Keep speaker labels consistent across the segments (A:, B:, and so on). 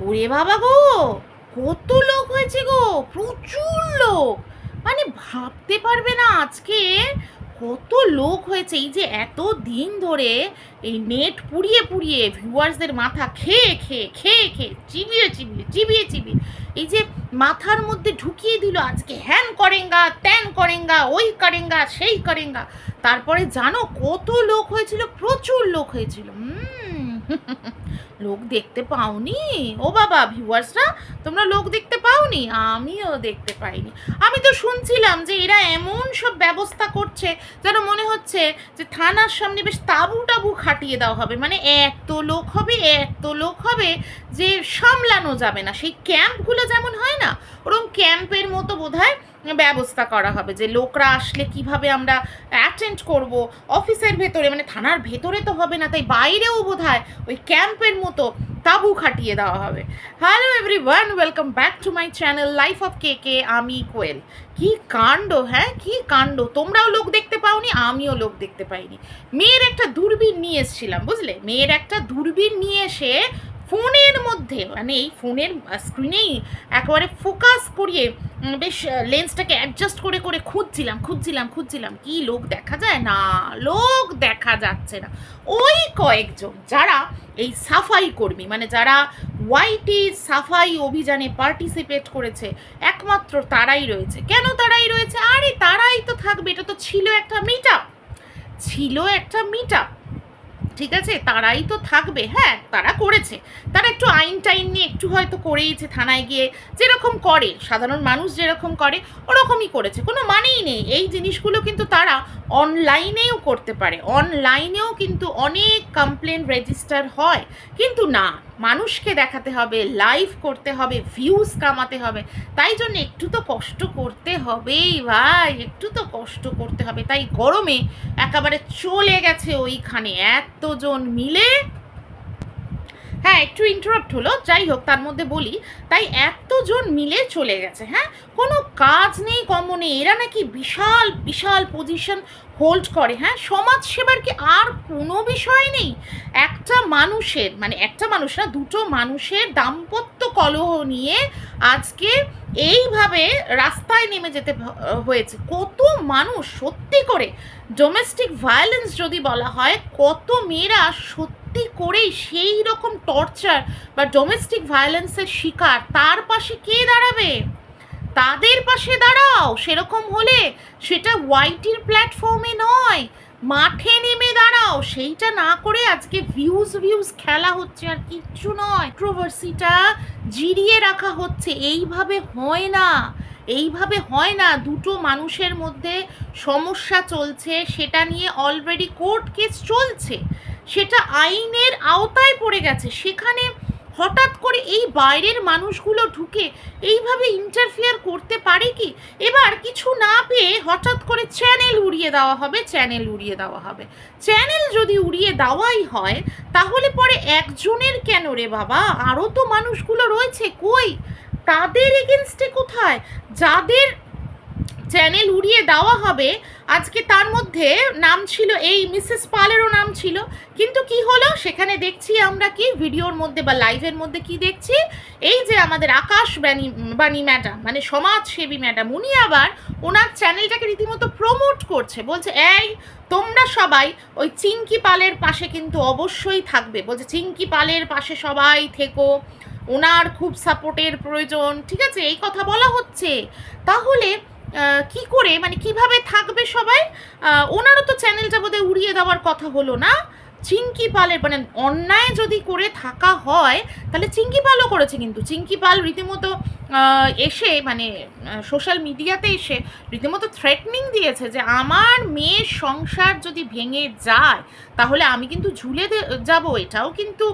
A: ওরে বাবা গো, কত লোক হয়েছে গো, প্রচুর লোক। মানে ভাবতে পারবে না আজকে কত লোক হয়েছে। এই যে এত দিন ধরে এই নেট পুড়িয়ে পুড়িয়ে ভিউয়ার্সদের মাথা খেয়ে খেয়ে খেয়ে খেয়ে চিবিয়ে চিবিয়ে চিবিয়ে চিবিয়ে এই যে মাথার মধ্যে ঢুকিয়ে দিল আজকে হ্যান করেঙ্গা ত্যান করেঙ্গা ওই করেঙ্গা সেই করেঙ্গা। তারপরে জানো কত লোক হয়েছিল, প্রচুর লোক হয়েছিল। লোক দেখতে পাওনি? ও বাবা ভিউয়ার্সরা, তোমরা লোক দেখতে পাওনি? আমিও দেখতে পাইনি। আমি তো শুনছিলাম যে এরা এমন সব ব্যবস্থা করছে যেন মনে হচ্ছে যে থানার সামনে বেশ তাঁবু টাবু খাটিয়ে দেওয়া হবে। মানে এত লোক হবে, এত লোক হবে যে সামলানো যাবে না। সেই ক্যাম্পগুলো যেমন হয় না, ওরকম ক্যাম্পের মতো বোধহয় ব্যবস্থা করা হবে যে লোকরা আসলে কিভাবে আমরা অ্যাটেন্ড করব। অফিসের ভেতরে, মানে থানার ভেতরে তো হবে না, তাই বাইরেও বোধহয় ওই ক্যাম্পের মতো তাঁবু খাটিয়ে দেওয়া হবে। Hello everyone, welcome back to my channel life of K K. আমি কোয়েল। কি কাণ্ড, হ্যাঁ কি কাণ্ড! তোমরাও লোক দেখতে পাওনি, আমিও লোক দেখতে পাইনি। মেয়ের একটা দূরবীন নিয়ে এসেছিলাম, বুঝলে, মেয়ের একটা দূরবীন নিয়ে এসে ফোনের মধ্যে, মানে এই ফোনের স্ক্রিনেই একেবারে ফোকাস করিয়ে বেশ লেন্সটাকে অ্যাডজাস্ট করে করে খুঁজছিলাম কি লোক দেখা যায় না, লোক দেখা যাচ্ছে না। ওই কয়েকজন যারা এই সাফাই কর্মী, মানে যারা ওয়াইটি সাফাই অভিযানে পার্টিসিপেট করেছে, একমাত্র তারাই রয়েছে। কেন তারাই রয়েছে? আরে তারাই তো থাকবে, এটা তো ছিল একটা মিট আপ, ঠিক আছে, তারাই তো থাকবে। হ্যাঁ, তারা করেছে, তারা একটু আইন টাইন নিয়ে একটু হয়তো করেইছে, থানায় গিয়ে যেরকম করে সাধারণ মানুষ যেরকম করে ওরকমই করেছে, কোনো মানেই নেই। এই জিনিসগুলো কিন্তু তারা অনলাইনেও করতে পারে, অনলাইনেও কিন্তু অনেক কমপ্লেন রেজিস্টার হয়। কিন্তু না, মানুষকে দেখাতে হবে, লাইভ করতে হবে, ভিউজ কামাতে হবে, তাই জন্য একটু তো কষ্ট করতে হবেই ভাই, একটু তো কষ্ট করতে হবে। তাই গরমে একেবারে চলে গেছে ওইখানে এতজন মিলে। হ্যাঁ, একটু ইন্টারাপ্ট হলো, যাই হোক তার মধ্যে বলি, তাই এতজন মিলে চলে গেছে। হ্যাঁ, কোনো কাজ নেই, কম নেই, এরা নাকি বিশাল বিশাল পজিশন হোল্ড করে। হ্যাঁ, সমাজ সেবার কি আর কোনো বিষয় নেই? একটা মানুষের, মানে একটা মানুষ না, দুটো মানুষের দাম্পত্য কলহ নিয়ে আজকে এইভাবে রাস্তায় নেমে যেতে হয়েছে। কত মানুষ, সত্যি করে ডোমেস্টিক ভায়োলেন্স যদি বলা হয়, কত মেয়েরা সত্যি করেই সেই রকম টর্চার বা ডোমেস্টিক ভায়োলেন্সের শিকার। তার পাশে কে দাঁড়াবে? তাদের পাশে দাঁড়াও। সেরকম হলে সেটা ওয়াইটির প্ল্যাটফর্মে নয়, মাঠে নেমে দাঁড়াও। সেইটা না করে আজকে ভিউজ খেলা হচ্ছে, আর কিচ্ছু নয়। কন্ট্রোভার্সিটা জিরিয়ে রাখা হচ্ছে। এইভাবে হয় না, এইভাবে হয় না। দুটো মানুষের মধ্যে সমস্যা চলছে, সেটা নিয়ে অলরেডি কোর্ট কেস চলছে, সেটা আইনের আওতায় পড়ে গেছে। সেখানে হঠাৎ করে এই বাইরের মানুষগুলো ঢুকে এইভাবে ইন্টারফিয়ার করতে পারে কি? এবার কিছু না পেয়ে হঠাৎ করে চ্যানেল উড়িয়ে দেওয়া হবে। চ্যানেল যদি উড়িয়ে দেওয়াই হয়, তাহলে পরে একজনের কেন রে বাবা, আরও তো মানুষগুলো রয়েছে, কই তাদের এগেনস্টে কোথায়? যাদের চ্যানেল উড়িয়ে দেওয়া হবে আজকে, তার মধ্যে নাম ছিল এই মিসেস পালেরও নাম ছিল, কিন্তু কি হলো সেখানে দেখছি আমরা, কি ভিডিওর মধ্যে বা লাইভের মধ্যে কি দেখছি, এই যে আমাদের আকাশ বাণী ম্যাডাম, মানে সমাজসেবী ম্যাডাম, উনি আবার ওনার চ্যানেলটাকে রীতিমতো প্রমোট করছে, বলছে এই তোমরা সবাই ওই চিঙ্কি পালের পাশে কিন্তু অবশ্যই থাকবে, বলছে চিঙ্কি পালের পাশে সবাই থেকো, ওনার খুব সাপোর্টের প্রয়োজন। ঠিক আছে, এই কথা বলা হচ্ছে। তাহলে কি করে, মানে কিভাবে থাকবে সবাই? ওনারও তো চ্যানেলটা বোধহয় উড়িয়ে দেওয়ার কথা হলো না। চিঙ্কি পালের, মানে অন্যায় যদি করে থাকা হয় তাহলে চিঙ্কি পালও করেছে, কিন্তু চিঙ্কি পাল রীতিমতো এসে, মানে সোশ্যাল মিডিয়াতে এসে রীতিমতো থ্রেটনিং দিয়েছে যে আমার মেয়ের সংসার যদি ভেঙে যায় তাহলে আমি কিন্তু ঝুলে যাব। এটাও কিন্তু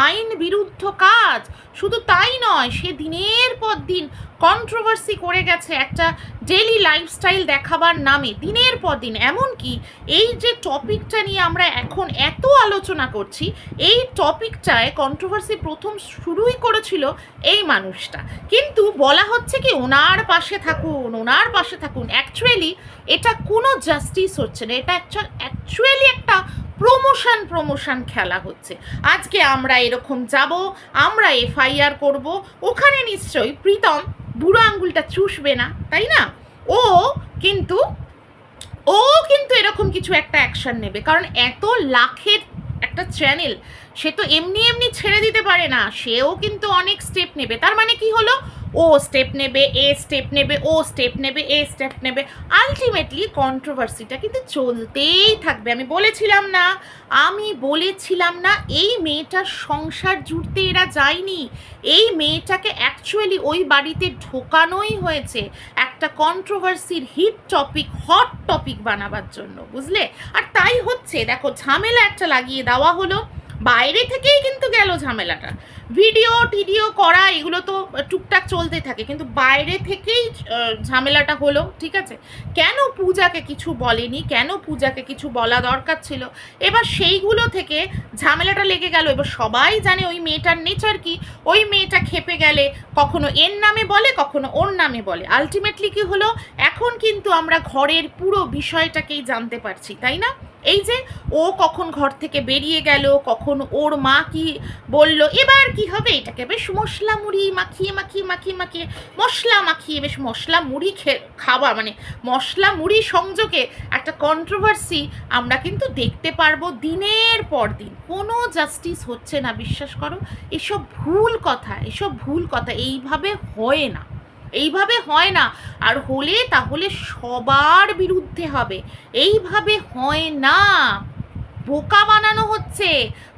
A: আইন বিরুদ্ধ কাজ। শুধু তাই নয়, সে দিনের পর দিন কন্ট্রোভার্সি করে গেছে একটা ডেইলি লাইফস্টাইল দেখাবার নামে, দিনের পর দিন। এমনকি এই যে টপিকটা নিয়ে আমরা এখন এত আলোচনা করছি, এই টপিকটায় কন্ট্রোভার্সি প্রথম শুরুই করেছিল এই মানুষটা। কিন্তু বলা হচ্ছে কি ওনার পাশে থাকুন। অ্যাকচুয়ালি এটা কোনো জাস্টিস হচ্ছে না, এটা অ্যাকচুয়ালি একটা প্রমোশন খেলা হচ্ছে। আজকে আমরা এরকম যাব, আমরা এফআইআর করব, ওখানে নিশ্চয়ই প্রীতম বুড়ো আঙ্গুলটা চুষবে না, তাই না? ও কিন্তু এরকম কিছু একটা অ্যাকশন নেবে, কারণ এত লাখের একটা চ্যানেল, সে তো এমনি ছেড়ে দিতে পারে না, সেও কিন্তু অনেক স্টেপ নেবে। তার মানে কি হলো, ও স্টেপ নেবে, এ স্টেপ নেবে, ও স্টেপ নেবে, এ স্টেপ নেবে, আলটিমেটলি কন্ট্রোভার্সিটা কিন্তু চলতেই থাকবে। আমি বলেছিলাম না এই মেয়েটার সংসার জুড়তে এরা যায়নি, এই মেয়েটাকে অ্যাকচুয়ালি ওই বাড়িতে ঢোকানোই হয়েছে একটা কন্ট্রোভার্সির হট টপিক বানাবার জন্য, বুঝলে? আর তাই হচ্ছে, দেখো ঝামেলা একটা লাগিয়ে দেওয়া হলো, বাইরে থেকেই কিন্তু গেল ঝামেলাটা, ভিডিও করা এগুলো তো টুকটাক চলতে থাকে, কিন্তু বাইরে থেকেই ঝামেলাটা হলো, ঠিক আছে? কেন পূজাকে কিছু বলেনি, কেন পূজাকে কিছু বলা দরকার ছিল, এবার সেইগুলো থেকে ঝামেলাটা লেগে গেল। এবার সবাই জানে ওই মেয়েটার নেচার কি, ওই মেয়েটা খেপে গেলে কখনো এর নামে বলে, কখনো ওর নামে বলে। আলটিমেটলি কি হলো, এখন কিন্তু আমরা ঘরের পুরো বিষয়টাকেই জানতে পারছি, তাই না? এই যে ও কখন ঘর থেকে বেরিয়ে গেল, কখন ওর মা কি বলল, এবার কি হবে, এটাকে বেশ মশলা মুড়ি মাখিয়ে মশলা মাখিয়ে বেশ মশলা মুড়ি খাওয়া, মানে মশলা মুড়ি সংযোগে একটা কন্ট্রোভার্সি আমরা কিন্তু দেখতে পারবো দিনের পর দিন। কোনো জাস্টিস হচ্ছে না, বিশ্বাস করো, এসব ভুল কথা, এইভাবে হয় না, আর হলে তাহলে সবার বিরুদ্ধে হবে, এইভাবে হয় না। বোকা বানানো হচ্ছে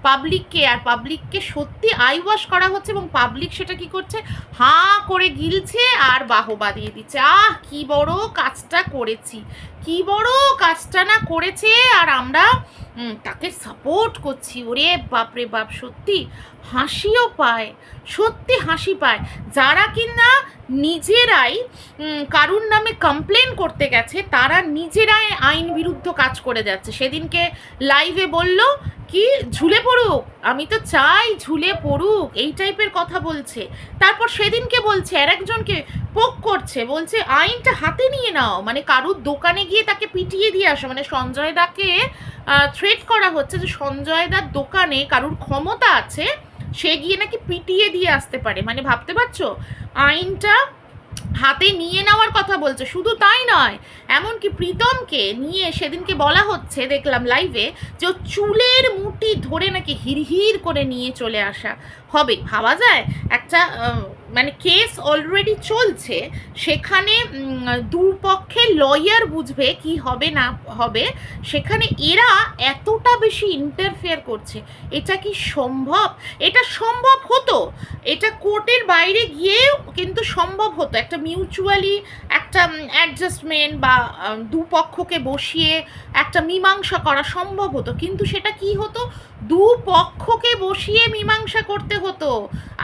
A: পাবলিককে, আর পাবলিককে সত্যি আইওয়াশ করা হচ্ছে, এবং পাবলিক সেটা কি করছে, হাঁ করে গিলছে আর বাহবা দিয়ে দিচ্ছে, কি বড় কাজটা করেছি, কি বড় কাজটা না করেছে, আর আমরা তাকে সাপোর্ট করছি। ওরে বাপরে বাপ, সত্যি হাসিও পায়, সত্যি হাসি পায়। যারা কিনা নিজেরাই কারুর নামে কমপ্লেন করতে গেছে, তারা নিজেরাই আইন বিরুদ্ধ কাজ করে যাচ্ছে। সেদিনকে লাইভে বলল কি, ঝুলে পড়ুক, আমি তো চাই ঝুলে পড়ুক, এই টাইপের কথা বলছে। তারপর সেদিনকে বলছে আর একজনকে পোক করছে, বলছে আইনটা হাতে নিয়ে নাও, মানে কারুর দোকানে গিয়ে তাকে পিটিয়ে দিয়ে আসো, মানে সঞ্জয় দাকে থ্রেট করা হচ্ছে যে সঞ্জয় দার দোকানে কারুর ক্ষমতা আছে, সে গিয়ে নাকি পিটিয়ে দিয়ে আসতে পারে। মানে ভাবতে পারছো, আইনটা হাতে নিয়ে নেওয়ার কথা বলছে। শুধু তাই নয়, এমনকি প্রীতমকে নিয়ে সেদিনকে বলা হচ্ছে, দেখলাম লাইভে, যে চুলের মুঠি ধরে নাকি হিড়হিড় করে নিয়ে চলে আসা হবে। ভাবা যায়, একটা মানে কেস অলরেডি চলছে, সেখানে দুপক্ষে লয়ার বুঝবে কি হবে না হবে, সেখানে এরা এতটা বেশি ইন্টারফেয়ার করছে। এটা কি সম্ভব? এটা সম্ভব হতো, এটা কোর্টের বাইরে গিয়েও কিন্তু সম্ভব হতো, একটা মিউচুয়ালি একটা অ্যাডজাস্টমেন্ট বা দুপক্ষকে বসিয়ে একটা মীমাংসা করা সম্ভব হতো, কিন্তু সেটা কি হতো, দুপক্ষকে বসিয়ে মীমাংসা করতে হতো।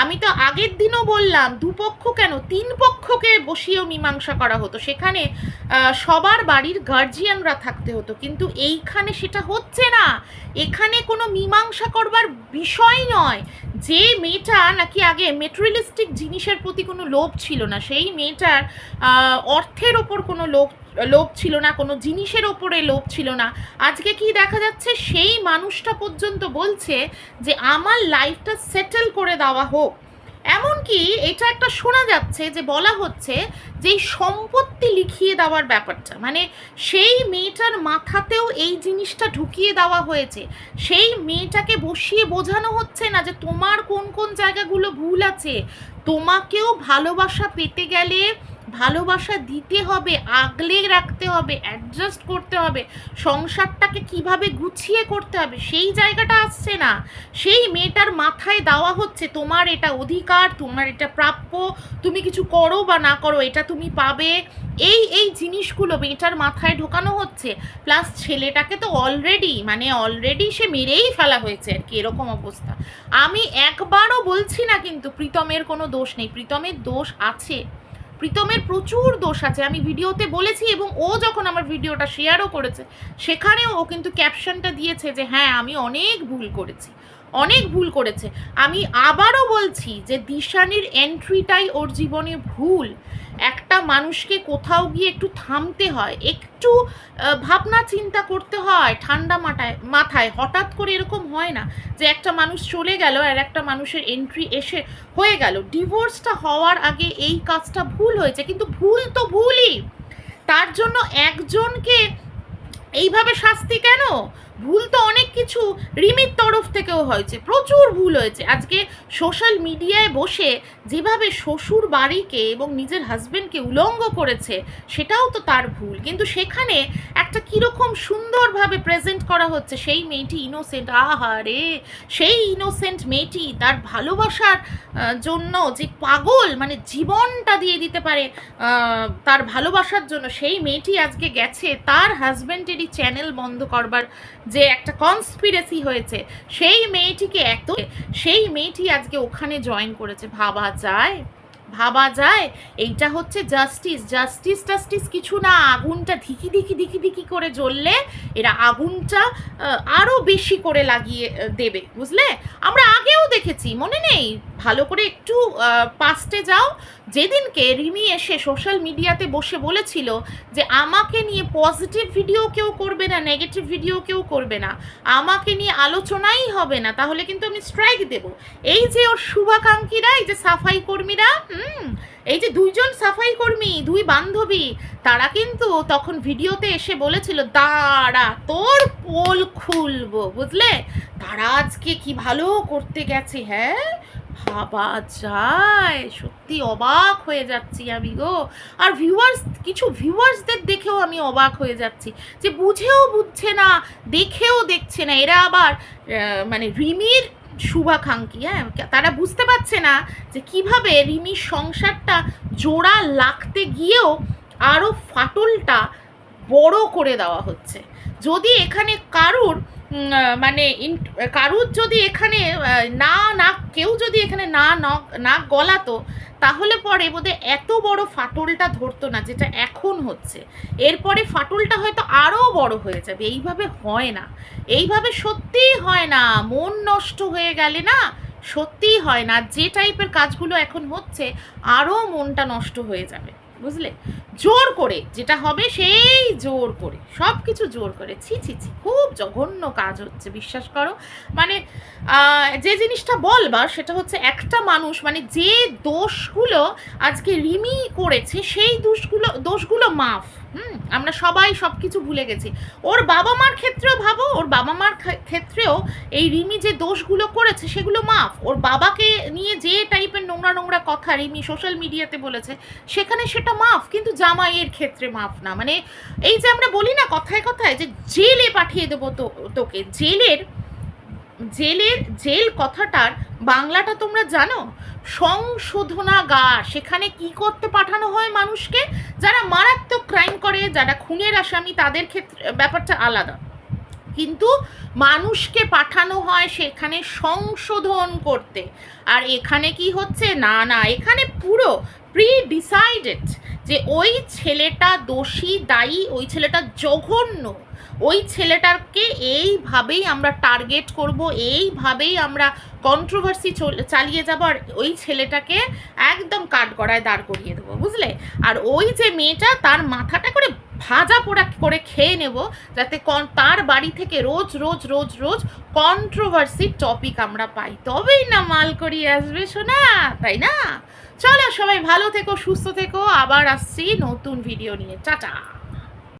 A: আমি তো আগের দিনও বললাম, দুপক্ষ কেন, তিন পক্ষকে বসিয়েও মীমাংসা করা হতো, সেখানে সবার বাড়ির গার্জিয়ানরা থাকতে হতো, কিন্তু এইখানে সেটা হচ্ছে না। এখানে কোনো মীমাংসা করবার বিষয় নয়। যে মেয়েটা নাকি আগে মেটেরিয়ালিস্টিক জিনিসের প্রতি কোনো লোভ ছিল না, সেই মেয়েটার অর্থের ওপর কোনো লোভ ছিল না, কোনো জিনিসের ওপরে লোভ ছিল না, আজকে কি দেখা যাচ্ছে, সেই মানুষটা পর্যন্ত বলছে যে আমার লাইফটা সেটেল করে দেওয়া হোক। এমনকি এটা একটা শোনা যাচ্ছে যে বলা হচ্ছে যে এই সম্পত্তি লিখিয়ে দেওয়ার ব্যাপারটা, মানে সেই মেয়েটার মাথাতেও এই জিনিসটা ঢুকিয়ে দেওয়া হয়েছে। সেই মেয়েটাকে বসিয়ে বোঝানো হচ্ছে না যে তোমার কোন কোন জায়গাগুলো ভুল আছে, তোমাকেও ভালোবাসা পেতে গেলে ভালোবাসা দিতে হবে, আগলে রাখতে হবে, অ্যাডজাস্ট করতে হবে, সংসারটাকে কিভাবে গুছিয়ে করতে হবে, সেই জায়গাটা আসছে না। সেই মেয়েটার মাথায় দেওয়া হচ্ছে তোমার এটা অধিকার, তোমার এটা প্রাপ্য, তুমি কিছু করো বা না করো এটা তুমি পাবে, এই জিনিসগুলো মেয়েটার মাথায় ঢোকানো হচ্ছে। প্লাস ছেলেটাকে তো অলরেডি সে মেরেই ফেলা হয়েছে আর কি, এরকম অবস্থা। আমি একবারও বলছি না কিন্তু প্রীতমের কোনো দোষ নেই, প্রীতমের দোষ আছে, প্রীতমের প্রচুর দোষ আছে, আমি ভিডিওতে বলেছি, এবং ও যখন আমার ভিডিওটা শেয়ারও করেছে সেখানেও ও কিন্তু ক্যাপশনটা দিয়েছে যে হ্যাঁ আমি অনেক ভুল করেছে। আমি আবারও বলছি যে দিশানির এন্ট্রিটাই ওর জীবনে ভুল, একটা মানুষকে কোথাও গিয়ে একটু থামতে হয়, একটু ভাবনা চিন্তা করতে হয় ঠান্ডা মাথায়। হঠাৎ করে এরকম হয় না যে একটা মানুষ চলে গেল আর একটা মানুষের এন্ট্রি এসে হয়ে গেল। ডিভোর্সটা হওয়ার আগে এই কাজটা ভুল হয়েছে, কিন্তু ভুল তো ভুলই, তার জন্য একজনকে এইভাবে শাস্তি কেন? ভুল তো অনেক কিছু রিমির তরফ থেকেও হয়েছে, প্রচুর ভুল হয়েছে। আজকে সোশ্যাল মিডিয়ায় বসে যেভাবে শ্বশুর বাড়িকে এবং নিজের হাজবেন্ডকে উলঙ্গ করেছে, সেটাও তো তার ভুল। কিন্তু সেখানে একটা কীরকম সুন্দরভাবে প্রেজেন্ট করা হচ্ছে, সেই মেয়েটি ইনোসেন্ট। আহারে, সেই ইনোসেন্ট মেয়েটি তার ভালোবাসার জন্য যে পাগল, মানে জীবনটা দিয়ে দিতে পারে তার ভালোবাসার জন্য, সেই মেয়েটি আজকে গেছে তার হাজবেন্ডেরই চ্যানেল বন্ধ করবার যে একটা কনস্পিরেসি হয়েছে, সেই মেয়েটি আজকে ওখানে জয়েন করেছে। ভাবা যায়? এইটা হচ্ছে জাস্টিস কিছু না। আগুনটা ধিকি করে জ্বললে এরা আগুনটা আরো বেশি করে লাগিয়ে দেবে, বুঝলে? আমরা আগেও দেখেছি, মনে নেই? ভালো করে একটু পাস্টে যাও, যেদিনকে রিমি এসে সোশ্যাল মিডিয়াতে বসে বলেছিল যে আমাকে নিয়ে পজিটিভ ভিডিও কেউ করবে না, নেগেটিভ ভিডিও কেউ করবে না, আমাকে নিয়ে আলোচনাই হবে না, তাহলে কিন্তু আমি স্ট্রাইক দেব। এই যে ওর শুভাকাঙ্ক্ষীরা, এই যে সাফাই কর্মীরা, এই যে দুইজন সাফাই কর্মী, দুই বান্ধবী, তারা কিন্তু তখন ভিডিওতে এসে বলেছিল দাঁড়া তোর পোল খুলবো, বুঝলে? তারা আজকে কি ভালো করতে গেছে, হ্যাঁ? ভাবা যায়? সত্যি অবাক হয়ে যাচ্ছি আমি গো। আর কিছু ভিউয়ার্সদের দেখেও আমি অবাক হয়ে যাচ্ছি, যে বুঝছে না, দেখেও দেখছে না। এরা আবার মানে রিমির শুভাকাঙ্ক্ষী, হ্যাঁ? তারা বুঝতে পারছে না যে কিভাবে রিমির সংসারটা জোড়া লাগতে গিয়েও আরও ফাটলটা বড় করে দেওয়া হচ্ছে। যদি এখানে কারুর যদি এখানে কেউ যদি এখানে নাক গলাতো, তাহলে পরে বোধহয় এত বড় ফাটলটা ধরতো না যেটা এখন হচ্ছে। এরপরে ফাটলটা হয়তো আরও বড় হয়ে যাবে। এইভাবে হয় না, এইভাবে সত্যিই হয় না। মন নষ্ট হয়ে গেলে না, সত্যিই হয় না। যে টাইপের কাজগুলো এখন হচ্ছে, আরও মনটা নষ্ট হয়ে যাবে, বুঝলে? জোর করে যেটা হবে, সেই জোর করে সব কিছু জোর করে, ছি, খুব জঘন্য কাজ হচ্ছে, বিশ্বাস করো। মানে যে জিনিসটা বলবার সেটা হচ্ছে, একটা মানুষ মানে যে দোষগুলো আজকে রিমি করেছে, সেই দোষগুলো মাফ। আমরা সবাই সব কিছু ভুলে গেছি। ওর বাবা মার ক্ষেত্রেও ভাবো, ওর বাবা মার ক্ষেত্রেও এই রিমি যে দোষগুলো করেছে সেগুলো মাফ। ওর বাবাকে নিয়ে যে টাইপের নোংরা কথা রিমি সোশ্যাল মিডিয়াতে বলেছে, সেখানে সেটা মাফ, কিন্তু জামাইয়ের ক্ষেত্রে মাফ না। মানে এই যে আমরা বলি না কথায় যে জেলে পাঠিয়ে দেবো তোকে, জেল কথাটার বাংলাটা তোমরা জানো? সংশোধনাগার। সেখানে কি করতে পাঠানো হয় মানুষকে? যারা মারাত্মক ক্রাইম করে, যারা খুনের আসামি, তাদের ক্ষেত্রে ব্যাপারটা আলাদা, কিন্তু মানুষকে পাঠানো হয় সেখানে সংশোধন করতে। আর এখানে কি হচ্ছে? না, এখানে পুরো ডিসাইডেড যে ওই ছেলেটা দোষী, দায়ী, ওই ছেলেটা জঘন্য, ওই ছেলেটাকে এইভাবেই আমরা টার্গেট করব, এইভাবেই আমরা কন্ট্রোভার্সি চালিয়ে যাব, আর ওই ছেলেটাকে একদম কাঠগড়ায় দাঁড় করিয়ে দেবো, বুঝলে? আর ওই যে মেয়েটা, তার মাথাটা করে ভাজা পোড়া করে খেয়ে নেব, যাতে তার বাড়ি থেকে রোজ কন্ট্রোভার্সির টপিক আমরা পাই, তবেই না মাল করিয়ে আসবে সোনা, তাই না? চলো সবাই ভালো থেকো, সুস্থ থেকো, আবার আসছি নতুন ভিডিও নিয়ে। টাটা।